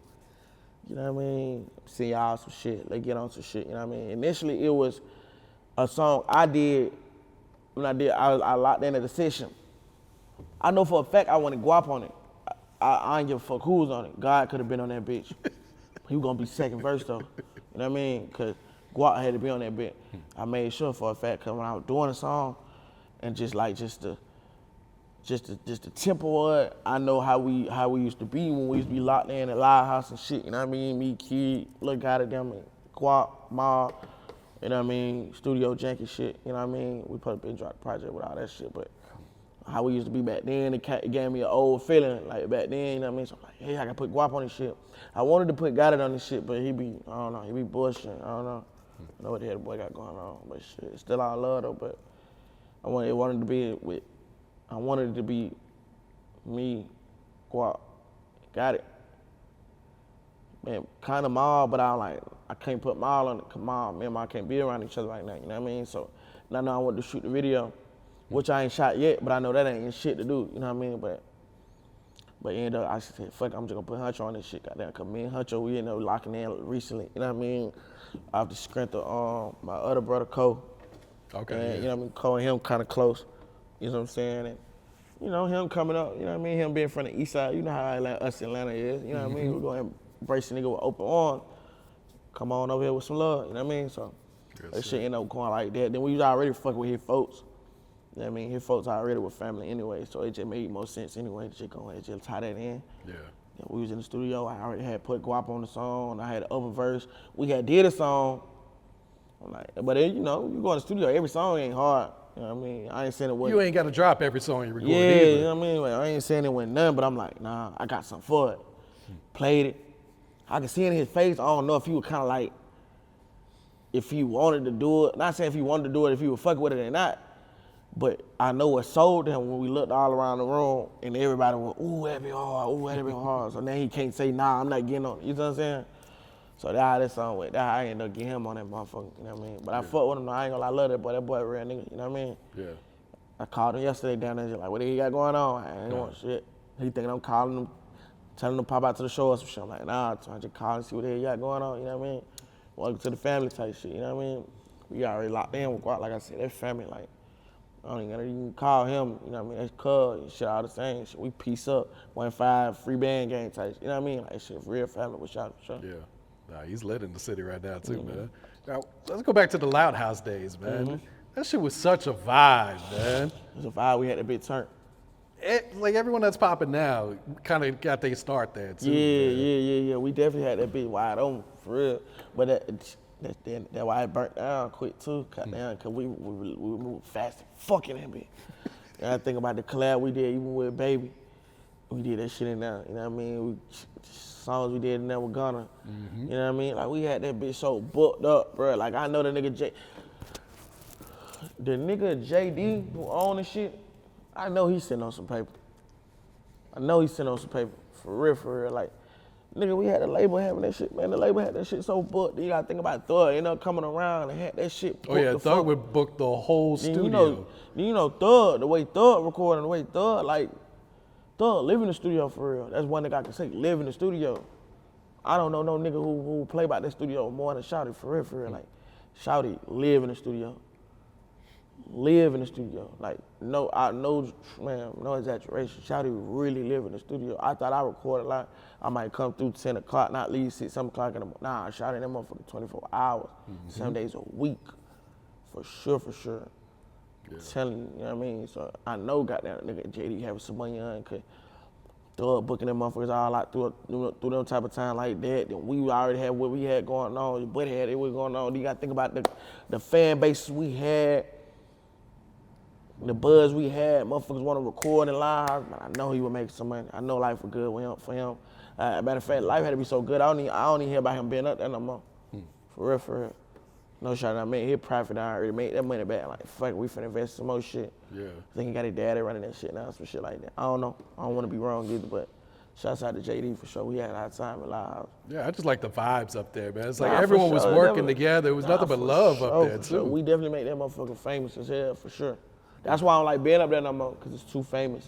You know what I mean? Send y'all some shit. Let's get on some shit. You know what I mean? Initially, it was a song I did. I locked in at the session. I know for a fact I wanted Guap on it. I ain't give a fuck who was on it. God could have been on that bitch. He was gonna be second verse though. You know what I mean? Cause Guap had to be on that bit. I made sure for a fact, cause when I was doing the song, and just the tempo of it, I know how we used to be when we used to be locked in at Live House and shit. You know what I mean? Me, Kid, Lil Gotti, them, Guap, Mal, you know what I mean? Studio Janky shit. You know what I mean? We put up and dropped the project with all that shit, but how we used to be back then, it gave me an old feeling like back then, you know what I mean? So I'm like, hey, I gotta put Guap on this shit. I wanted to put Gotti on this shit, but he be bullshitting, I don't know. I know what the hell the boy got going on, but shit, it's still all love though, but I wanted it to be me, Guap, Gotti. Man, kind of Mal, but I can't put Mal on it, cause Mal, me and Mal can't be around each other right now, you know what I mean? So now I want to shoot the video, which I ain't shot yet, but I know that ain't shit to do, you know what I mean? But end up, I said, fuck, I'm just gonna put Hunxho on this shit, goddamn, cause me and Hunxho, we ended up locking in recently, you know what I mean? Off the strength of my other brother, Cole. Okay. And, Yeah. you know what I mean? Cole and him kind of close, you know what I'm saying? And, you know, him coming up, you know what I mean? Him being from the east side, you know how us Atlanta is, you know what I mean? We're gonna embrace the nigga with open arms, come on over here with some love, you know what I mean? So that shit ended up going like that. Then we was already fucking with his folks. You know what I mean? His folks already were family anyway, so it just made more sense anyway to just go ahead and just tie that in. Yeah. Yeah, we was in the studio, I already had put Guap on the song, I had the other verse. We had did a song, I'm like, but then, you know, you go in the studio, every song ain't hard. You know what I mean? I ain't saying it wasn't. You ain't got to drop every song you record Yeah, either. you know what I mean? Like, I ain't saying it went none, but I'm like, nah, I got something for it. Played it. I could see in his face, I don't know if he was kind of like, if he wanted to do it. Not saying if he wanted to do it, if he was fucking with it or not. But I know it sold him when we looked all around the room and everybody went, ooh, that be hard, So now he can't say, nah, I'm not getting on it. You know what I'm saying? So that's how that song went. That's how I ended up getting him on that motherfucker, you know what I mean? But I fuck with him, I ain't gonna lie, I love that boy a real nigga, you know what I mean? Yeah. I called him yesterday down there, just like, what he got going on? I ain't want shit. He thinking I'm calling him, telling him to pop out to the show or some shit. I'm like, nah, I'm just calling to see what the hell you got going on, you know what I mean? Welcome to the family type shit, you know what I mean? We already locked in with Guap, like I said, that family, like, I don't even gotta even call him, you know what I mean? That's cuz, shit all the same shit. We piece up, 1-5, free band game type shit, you know what I mean? Like, shit, real family with y'all, for sure. Yeah. Nah, he's lit in the city right now too, man. Now, let's go back to the Loud House days, man. That shit was such a vibe, man. It was a vibe. We had that big turn. Like everyone that's popping now kind of got their start there too. Yeah. We definitely had that big wide open for real. But that's why it burnt down quick too. Cut down because we moved fast and fucking that bitch. And I think about the collab we did even with Baby. We did that shit in there. You know what I mean? Songs we did in there with Gunna. You know what I mean? Like we had that bitch so booked up, bro. Like I know the nigga JD who own the shit. I know he's sitting on some paper. For real. Like, nigga, we had a label having that shit, man. The label had that shit so booked. You gotta think about Thug, coming around and had that shit booked. Oh yeah, Thug would book the whole studio. You know Thug, the way Thug recording, the way Thug live in the studio for real. That's one nigga I can say, live in the studio. I don't know no nigga who play about that studio more than Shawty, for real. Like, Shawty live in the studio. Like, no exaggeration. Shawty really live in the studio. I thought I recorded a lot. I might come through 10 o'clock, not leave 6, 7 o'clock in the morning. Nah, Shawty, that motherfucker 24 hours, 7 days a week. For sure. Yeah. I'm telling you, you know what I mean? So I know goddamn nigga JD having some money on, cause Thug booking them motherfuckers all out through them type of time like that. Then we already had what we had going on. Your buddy had it was going on. You gotta think about the fan bases we had. The buzz we had, motherfuckers want to record and live, but I know he would make some money. I know life was good for him. Matter of fact, life had to be so good. I don't even hear about him being up there no more. For real. No shot. I mean, his profit I already made that money back. Like, fuck it, we finna invest some more shit. Yeah. I think he got his daddy running that shit now, some shit like that. I don't know. I don't want to be wrong either, but shouts out to JD for sure. We had our time in live. Yeah, I just like the vibes up there, man. It's like everyone was working together. It was nothing but love up there, too. Sure. We definitely made that motherfucker famous as hell, for sure. That's why I don't like being up there no more, because it's too famous.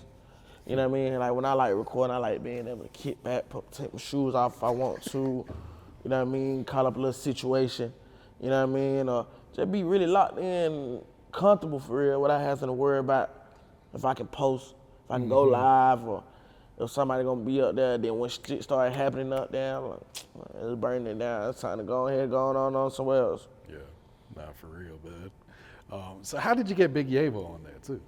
You know what I mean? Like, when I like recording, I like being able to kick back, take my shoes off if I want to. You know what I mean? Call up a little situation. You know what I mean? Or just be really locked in, comfortable for real, without having to worry about if I can post, if I can go live, or if somebody gonna be up there. Then when shit started happening up there, I'm like, it's burning it down. It's time to go ahead, going on somewhere else. Yeah, not for real, man. So how did you get Big Yavo on there too?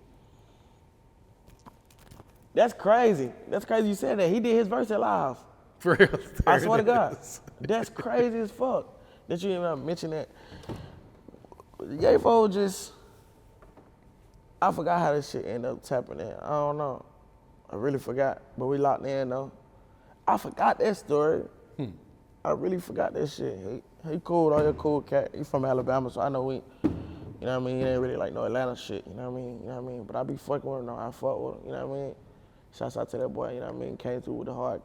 That's crazy. That's crazy you said that. He did his verse at live. For real? I swear to God. That's crazy as fuck that you even mentioned that. Yavo just, I forgot how this shit ended up tapping in. I don't know. I really forgot, but we locked in though. I forgot that story. I really forgot that shit. He cool, he a cool cat. He from Alabama, so I know we, you know what I mean? He ain't really like no Atlanta shit, you know what I mean? But I be fucking with him, I fuck with him, you know what I mean? Shouts out to that boy, you know what I mean? Came through with the hard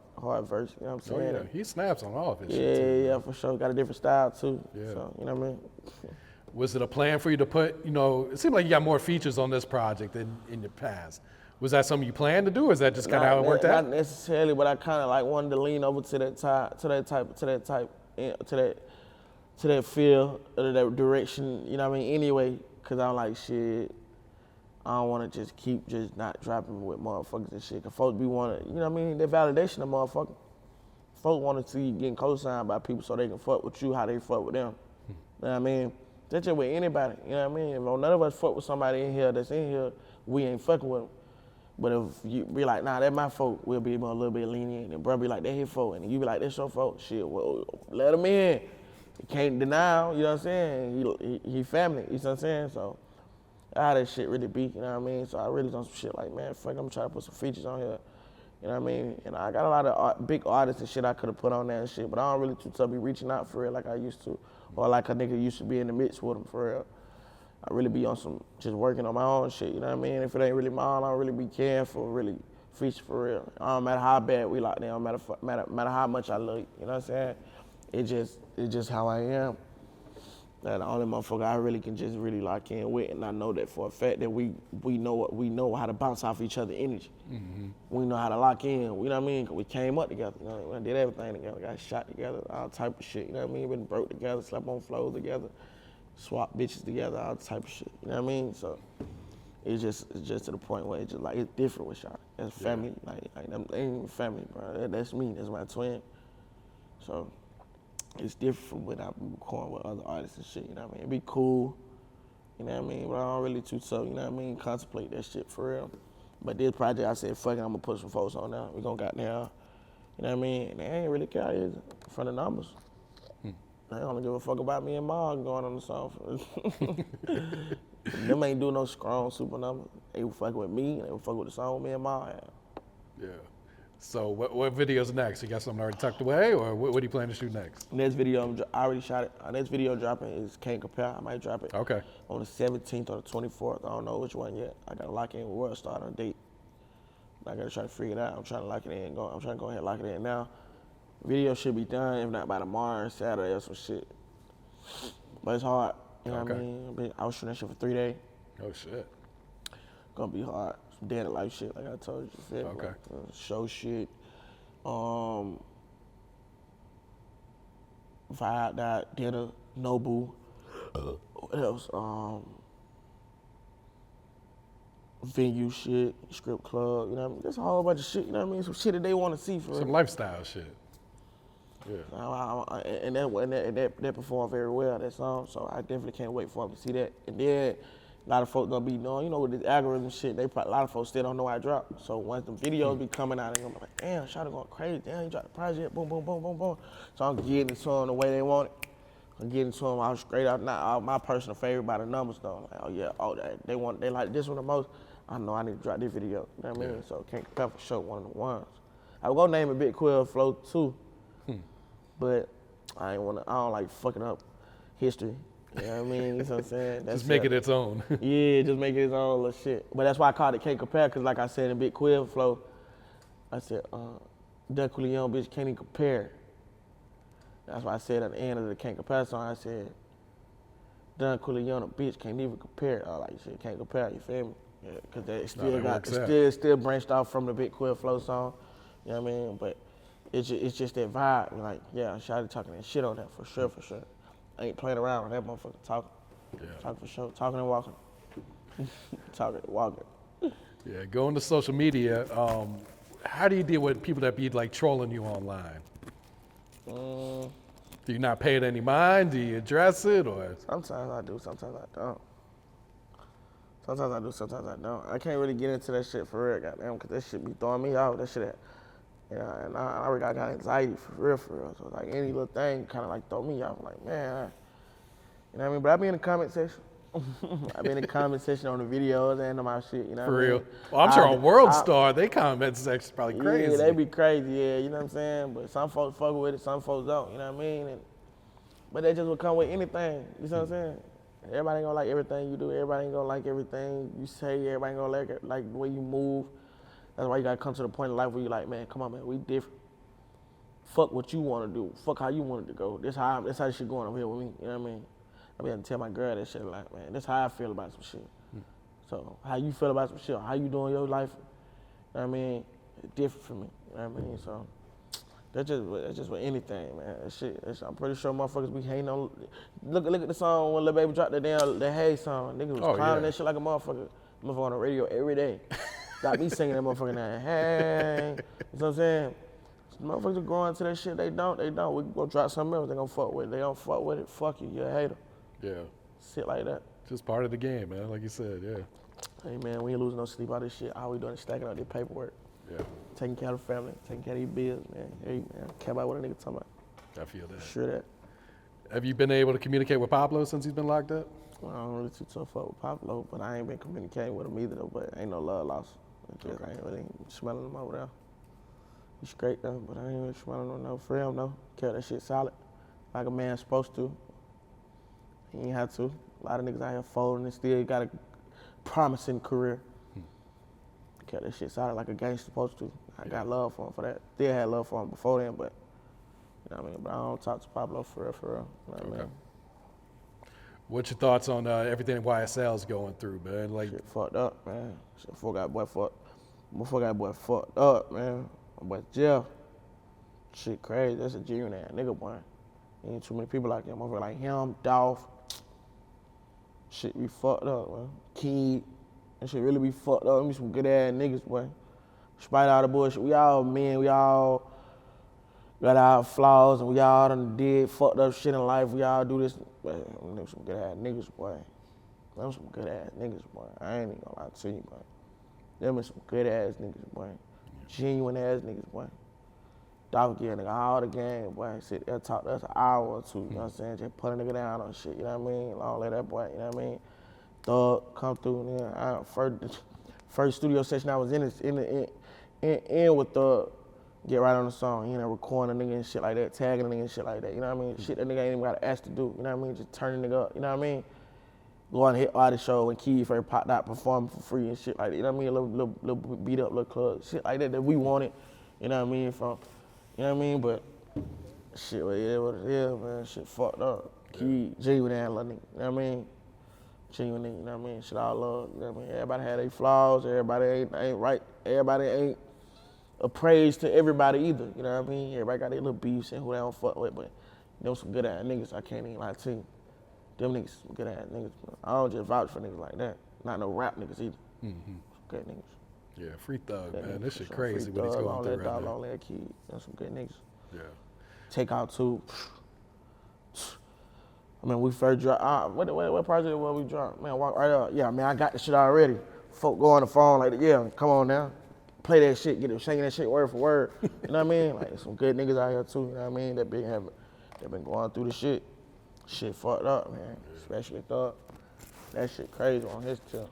verse, you know what I'm saying? Oh yeah, he snaps on all of his shit too. Yeah, for sure. Got a different style too. Yeah. So, you know what I mean? Was it a plan for you to put, it seemed like you got more features on this project than in the past. Was that something you planned to do, or is that just kind of how it worked out? Not necessarily, but I kind of like wanted to lean over to that feel, or that direction, you know what I mean? Anyway, because I'm like, shit, I don't want to just keep just not dropping with motherfuckers and shit. Because folks be wanting, you know what I mean? That validation of motherfuckers. Folks want to see you getting co-signed by people so they can fuck with you how they fuck with them. You know what I mean? That's just with anybody, you know what I mean? If none of us fuck with somebody in here that's in here, we ain't fucking with them. But if you be like, nah, that's my folk, we'll be a little bit lenient. And bro be like, that his folk. And you be like, that's your folk. Shit, well, let him in. You can't deny him, you know what I'm saying? He family, you know what I'm saying? So, how that shit really be, you know what I mean? So I really done some shit like, man, fuck, I'm trying to put some features on here. You know what I mean? And I got a lot of big artists and shit I could have put on there and shit, but I don't really too tough be reaching out for real like I used to. Or like a nigga used to be in the midst with them for real. I really be on some, just working on my own shit, you know what I mean? If it ain't really mine, I don't really be caring for really feature for real. It don't matter how bad we locked down, matter how much I look, you know what I'm saying? It's just how I am. That the only motherfucker I really can just really lock in with, and I know that for a fact that we know how to bounce off each other's energy. We know how to lock in, you know what I mean? 'Cause we came up together, you know, we did everything together, got shot together, all type of shit, you know what I mean? Been broke together, slept on floors together, swap bitches together, all type of shit, you know what I mean? So it's just to the point where it's just like, it's different with y'all. That's family, like them, they ain't even family, bro. That's me, that's my twin. So it's different from when I'm recording with other artists and shit, you know what I mean? It'd be cool, You know what I mean? But I don't really too tough, you know what I mean? Contemplate that shit for real. But this project, I said, fuck it, I'm gonna put some folks on now. We gonna got there. You know what I mean? And they ain't really care either for the numbers. They only give a fuck about me and Mal going on the song. Them ain't do no strong super numbers. They were fucking with me, and they were fucking with the song me and Mal had. Yeah. So what video's next? You got something already tucked away, or what do you plan to shoot next? Next video, I already shot it. Next video dropping is Can't Compare. I might drop it Okay. on the 17th or the 24th. I don't know which one yet. I gotta lock in with World Star on a date. I gotta try to figure it out. I'm trying to lock it in. I'm trying to go ahead and lock it in now. Video should be done, if not by tomorrow or Saturday or some shit. But it's hard. You know what I mean? I was shooting that shit for 3 days. Oh shit. Gonna be hard. Some dead to life shit, like I told you. Feel me? Okay. Show shit. Vibe that dinner, Nobu. What else? Venue shit, strip club. You know what I mean? Just a whole bunch of shit. You know what I mean? Some shit that they want to see for Some real. lifestyle shit. Yeah. And that performed very well, that song, so I definitely can't wait for them to see that. And then a lot of folks gonna be knowing, you know, with this algorithm shit, a lot of folks still don't know I dropped. So once the videos be coming out, they gonna be like, damn, Shawty going crazy, damn, you dropped the project, boom, boom, boom, boom, boom. So I'm getting to them the way they want it. I'm getting to them out straight out, not out my personal favorite by the numbers though. Like, oh yeah, they like this one the most. I know I need to drop this video, you know what I mean? So Can't Compare for sure, one of the ones. I was gonna name it Big Quill Flow too. But I don't like fucking up history. You know what I mean? You know what I'm saying? Just make it its own. Yeah, just make it its own little shit. But that's why I called it Can't Compare, because like I said in Big Quill Flow, I said, Lil Quill young bitch can't even compare. That's why I said at the end of the Can't Compare song, I said, Lil Quill young bitch can't even compare. I like shit, can't compare, you feel me? Yeah, because they still branched off from the Big Quill Flow song. You know what I mean? But it's just that vibe. Like, yeah, Shawty talking that shit on that for sure, for sure. I ain't playing around with that motherfucker talking. Yeah. Talking for sure. Talking and walking. Talking and walking. Yeah, going to social media, how do you deal with people that be like trolling you online? Do you not pay it any mind? Do you address it, or? Sometimes I do, sometimes I don't. Sometimes I do, sometimes I don't. I can't really get into that shit for real, goddamn, because that shit be throwing me off. That shit, and I got anxiety for real. So like any little thing kind of like throw me off. Like, man, you know what I mean? But I be in the comment section. I be in the comment section on the videos and on my shit, you know what I mean? For real? Well, I'm sure on World Star, they comment section probably crazy. Yeah, they be crazy, yeah, you know what I'm saying? But some folks fuck with it, some folks don't, you know what I mean? But they just will come with anything, you know what I'm saying? Everybody ain't gonna like everything you do, everybody ain't gonna like everything you say, everybody ain't gonna like the way you move. That's why you gotta come to the point in life where you like, man, come on, man, we different. Fuck what you wanna do, fuck how you want it to go. This how this shit going over here with me, you know what I mean? I be having to tell my girl that shit like, man, this how I feel about some shit. So how you feel about some shit, how you doing your life, you know what I mean? It's different for me, you know what I mean? So that's just with anything, man. That shit, I'm pretty sure motherfuckers be hating on. Look at the song when Lil Baby dropped the Hey song. Niggas was clowning that shit like a motherfucker. Motherfucker on the radio every day. Got me singing that motherfucking that Hey. You know what I'm saying? Motherfuckers are growing to that shit. They don't. We gonna drop something else. They gonna fuck with it. They don't fuck with it. Fuck you. You're a hater. Yeah. Shit like that. Just part of the game, man. Like you said, yeah. Hey man, we ain't losing no sleep out of this shit. All we doing is stacking up this paperwork. Yeah. Taking care of the family, taking care of these bills, man. Hey man, care about what a nigga talking about. I feel that. Sure that. Have you been able to communicate with Pablo since he's been locked up? Well, I don't really too tough up with Pablo, but I ain't been communicating with him either though, but ain't no love lost. I ain't really smelling him over there. He's straight though, but I ain't really smelling him no for him though. Kept that shit solid, like a man's supposed to. He ain't had to. A lot of niggas out here folding and still got a promising career. Kept that shit solid like a gangster supposed to. I got love for him for that. Still had love for him before then, but you know what I mean? But I don't talk to Pablo for real. You know what I mean? What's your thoughts on everything YSL's going through, man? Like, shit fucked up, man. Shit got boy fucked up, man. My boy Jeff. Shit crazy. That's a genuine ass nigga, boy. Ain't too many people like him. Motherfucker like him, Dolph. Shit be fucked up, man. Kid. That shit really be fucked up. Me some good ass niggas, boy. Despite all the bullshit, we all men, we all got our flaws, and we all done did fucked up shit in life. We all do this. But some good ass niggas, boy. Them some good ass niggas, boy. I ain't even gonna lie to you, boy. Them is some good ass niggas, boy. Genuine ass niggas, boy. Dog get a nigga all the game, boy. Sit there talk to us an hour or two, you know what I'm saying? Just put a nigga down on shit, you know what I mean? All that boy, you know what I mean? Thug come through, nigga. First studio session I was in with Thug. Get right on the song, you know, recording a nigga and shit like that, tagging a nigga and shit like that, you know what I mean? Shit that nigga ain't even got to ask to do, you know what I mean? Just turn a nigga up, you know what I mean? Going to hit artist show when Key first popped out, performing for free and shit like that, you know what I mean? A little beat up, little club, shit like that we wanted, you know what I mean? You know what I mean? But shit, well, yeah, what it is, man. Shit fucked up. Key, genuine ass little nigga, you know what I mean? Genuine nigga, you know what I mean? Shit all love, you know what I mean? Everybody had their flaws, everybody ain't right, everybody ain't appraised to everybody either, you know what I mean? Everybody got their little beefs and who they don't fuck with, but them some good ass niggas, I can't even lie to you. Them niggas some good ass niggas, bro. I don't just vouch for niggas like that. Not no rap niggas either. Mm-hmm. Good niggas. Yeah, free Thug, good man. This shit free crazy what he's Thug, going through right dog, now. all that kid. Them some good niggas. Yeah. Take Out 2. I mean, we first dropped, what project was we dropped? Man, walk right up. Yeah, man, I got the shit already. Folk go on the phone like, yeah, come on now. Play that shit, get it, shaking that shit word for word. You know what I mean? Like, some good niggas out here too, you know what I mean? That been going through the shit. Shit fucked up, man. Especially Thug. That shit crazy on his tip.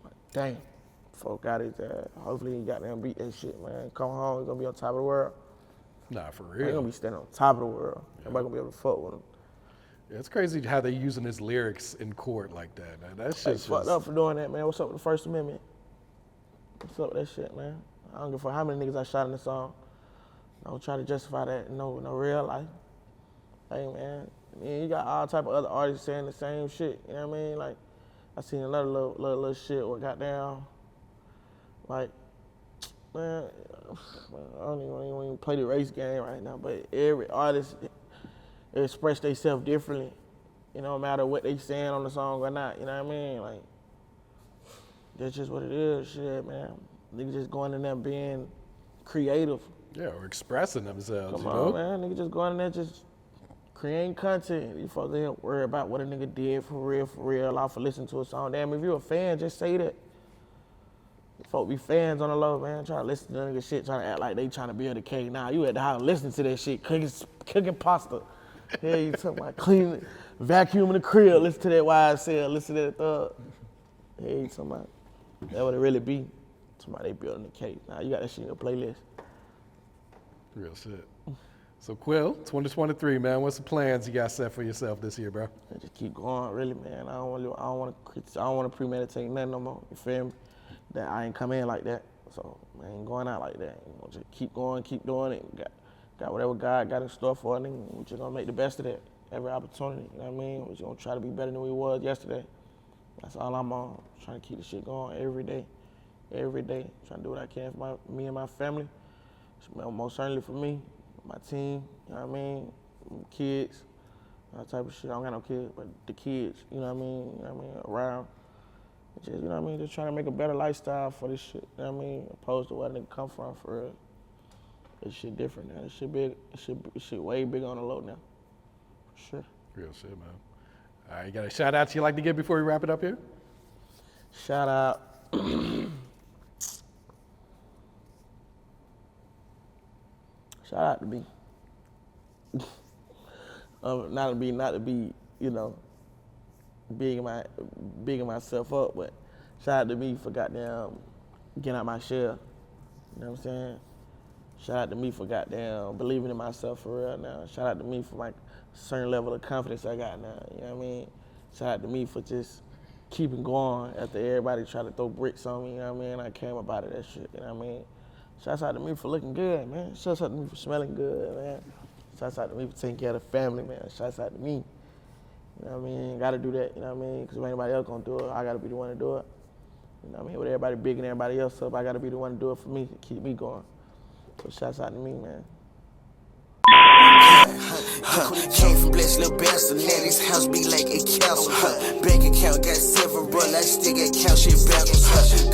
Like, dang. Folk got his ass. Hopefully he got them beat that shit, man. Come home, he gonna be on top of the world. Nah, for He real. gonna be standing on top of the world. Everybody gonna be able to fuck with him. Yeah, it's crazy how they using his lyrics in court like that. Man. That shit's Hey, fucked up for doing that, man. What's up with the First Amendment? What's up with that shit, man? I don't give a fuck how many niggas I shot in the song. Don't try to justify that in no real life. Hey, man, you got all type of other artists saying the same shit, you know what I mean? Like, I seen another little shit where goddamn, like, man, I don't even play the race game right now, but every artist express themselves differently. You know, no matter what they saying on the song or not, you know what I mean? Like, that's just what it is, shit, man. Niggas just going in there being creative. Yeah, or expressing themselves, Come on, man. Niggas just going in there just creating content. You folks ain't worry about what a nigga did for real, off for listening to a song. Damn, if you a fan, just say that. Folk be fans on the low, man. Try to listen to the nigga shit, trying to act like they trying to build a cake. Nah, you at the house listening to that shit, cooking pasta. Yeah, you talking about cleaning, vacuuming the crib, listen to that YSL, listen to that Thug. Yeah, you talking about, that what it really be. Somebody building a cake. Nah, you got that shit in your playlist. Real shit. So Quill, 2023, man, what's the plans you got set for yourself this year, bro? Just keep going, really, man. I don't want to premeditate nothing no more. You feel me? That I ain't come in like that, so I ain't going out like that. You know, just keep going, keep doing it. Got whatever God got in store for us, nigga. We just gonna make the best of that. Every opportunity, you know what I mean? We just gonna try to be better than we was yesterday. That's all I'm on. Trying to keep the shit going every day. Trying to do what I can for me and my family. Most certainly for me, my team, you know what I mean? Kids, that type of shit. I don't got no kids, but the kids, you know what I mean? Around. Just, you know what I mean? Just trying to make a better lifestyle for this shit, you know what I mean? Opposed to where nigga come from, for real. This shit different now. This shit big. This shit way bigger on the low now. For sure. Real shit, man. All right, you got a shout out you like to give before we wrap it up here? Shout out. Shout out to me. Not to be, you know, bigging myself up, but shout out to me for goddamn getting out my shell. You know what I'm saying? Shout out to me for goddamn believing in myself for real now. Shout out to me for like a certain level of confidence I got now. You know what I mean? Shout out to me for just keeping going after everybody tried to throw bricks on me. You know what I mean? I came up out of that shit. You know what I mean? Shouts out to me for looking good, man. Shouts out to me for smelling good, man. Shouts out to me for taking care of the family, man. Shouts out to me. You know what I mean? Gotta do that, you know what I mean? Because if anybody else gonna do it, I gotta be the one to do it. You know what I mean? With everybody bigging everybody else up, I gotta be the one to do it for me, to keep me going. So shouts out to me, man. Came from blessed little bastard, now this house be like a castle. Bank account got several, I still got count shit backwards.